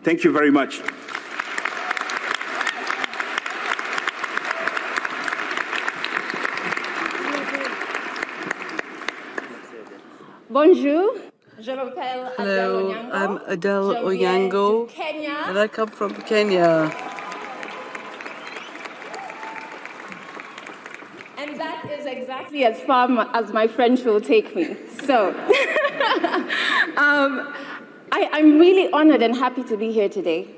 Thank you very much. Bonjour. Hello, I'm Adele Onyango, and I come from Kenya. And that is exactly as far as my French will take me. So, I'm really honored and happy to be here today,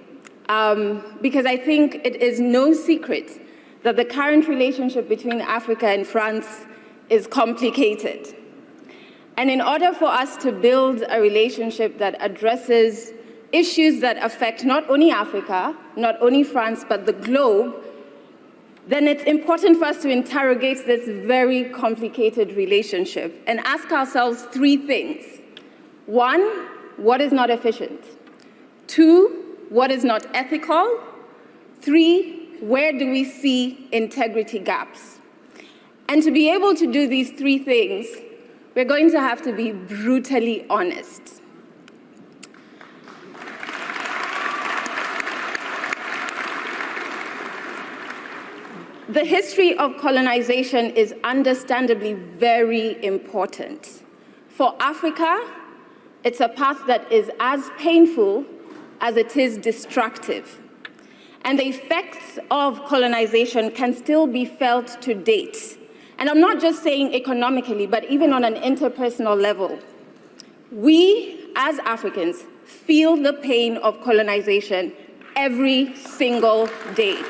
because I think it is no secret that the current relationship between Africa and France is complicated. And in order for us to build a relationship that addresses issues that affect not only Africa, not only France, but the globe, then it's important for us to interrogate this very complicated relationship and ask ourselves three things. One, what is not efficient? Two, what is not ethical? Three, where do we see integrity gaps? And to be able to do these three things, we're going to have to be brutally honest. The history of colonization is understandably very important. For Africa, it's a path that is as painful as it is destructive. And the effects of colonization can still be felt to date. And I'm not just saying economically, but even on an interpersonal level. We, as Africans, feel the pain of colonization every single day.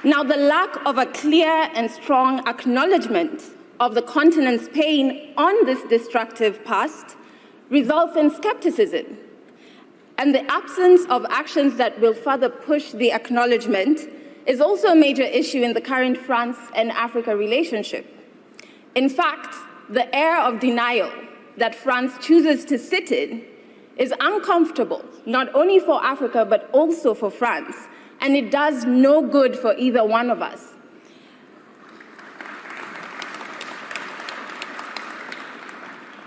Now, the lack of a clear and strong acknowledgement of the continent's pain on this destructive past results in skepticism. And the absence of actions that will further push the acknowledgement is also a major issue in the current France and Africa relationship. In fact, the air of denial that France chooses to sit in is uncomfortable, not only for Africa, but also for France, and it does no good for either one of us.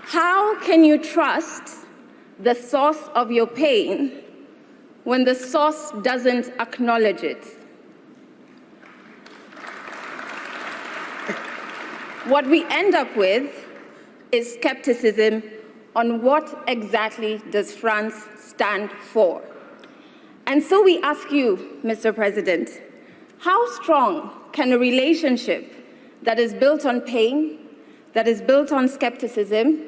How can you trust the source of your pain when the source doesn't acknowledge it? What we end up with is skepticism on what exactly does France stand for. And so we ask you, Mr. President, how strong can a relationship that is built on pain, that is built on skepticism,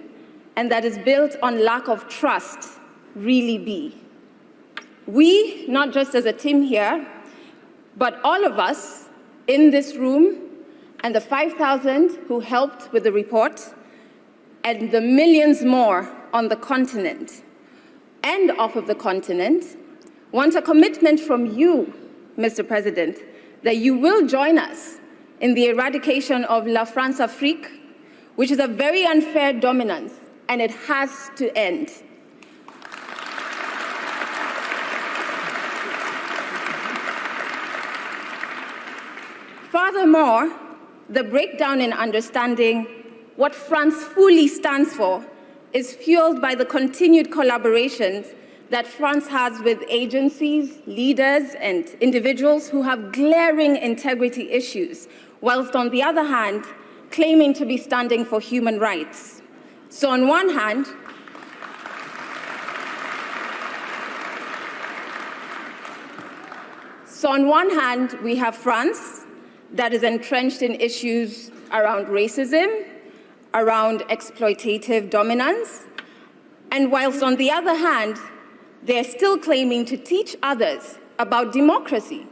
and that is built on lack of trust really be? We, not just as a team here, but all of us in this room, and the 5,000 who helped with the report, and the millions more on the continent and off of the continent, want a commitment from you, Mr. President, that you will join us in the eradication of La France-Afrique, which is a very unfair dominance, and it has to end. Furthermore, the breakdown in understanding what France fully stands for is fueled by the continued collaborations that France has with agencies, leaders, and individuals who have glaring integrity issues, whilst on the other hand, claiming to be standing for human rights. So on one hand, we have France, that is entrenched in issues around racism, around exploitative dominance, and whilst on the other hand, they're still claiming to teach others about democracy.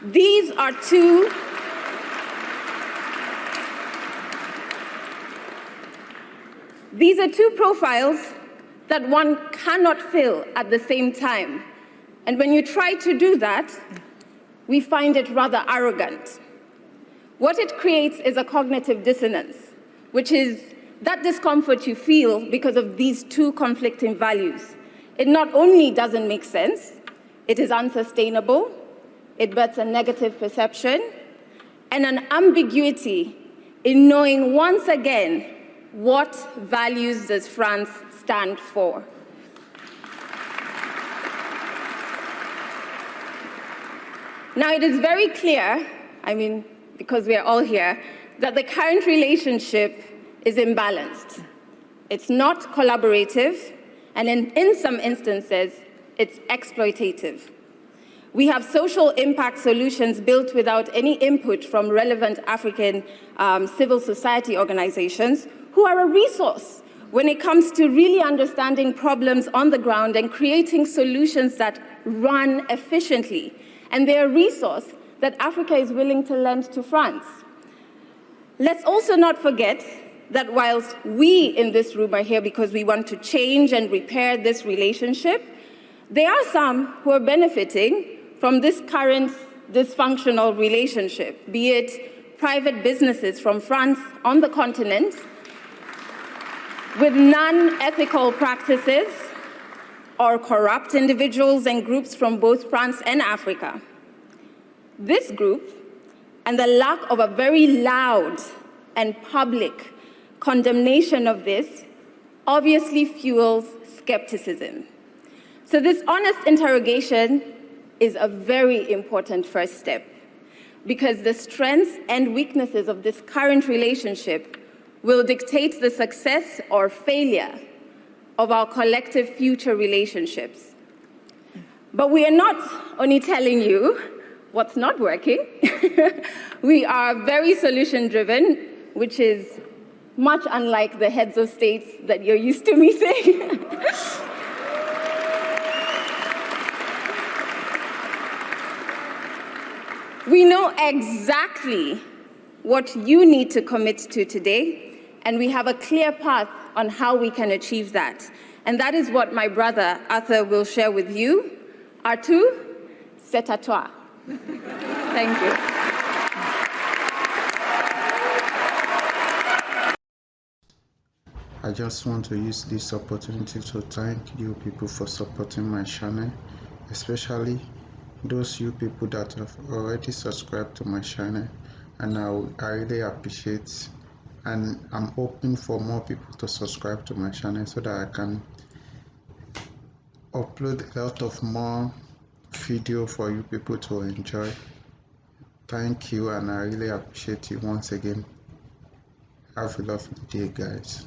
These are two profiles that one cannot fill at the same time. And when you try to do that, we find it rather arrogant. What it creates is a cognitive dissonance, which is that discomfort you feel because of these two conflicting values. It not only doesn't make sense, it is unsustainable, it births a negative perception, and an ambiguity in knowing once again what values does France stand for? Now, it is very clear, because we are all here, that the current relationship is imbalanced. It's not collaborative, and in some instances, it's exploitative. We have social impact solutions built without any input from relevant African civil society organizations who are a resource when it comes to really understanding problems on the ground and creating solutions that run efficiently. And they're a resource that Africa is willing to lend to France. Let's also not forget that whilst we in this room are here because we want to change and repair this relationship, there are some who are benefiting from this current dysfunctional relationship, be it private businesses from France on the continent with non-ethical practices, or corrupt individuals and groups from both France and Africa. This group, and the lack of a very loud and public condemnation of this, obviously fuels skepticism. So this honest interrogation is a very important first step, because the strengths and weaknesses of this current relationship will dictate the success or failure of our collective future relationships. But we are not only telling you what's not working. We are very solution-driven, which is much unlike the heads of states that you're used to me saying. We know exactly what you need to commit to today, and we have a clear path on how we can achieve that. And that is what my brother Arthur will share with you. Arthur, c'est à toi. Thank you. I just want to use this opportunity to thank you people for supporting my channel, especially those you people that have already subscribed to my channel, and I really appreciate, and I'm hoping for more people to subscribe to my channel so that I can upload a lot of more video for you people to enjoy. Thank you, and I really appreciate you once again. Have a lovely day, guys.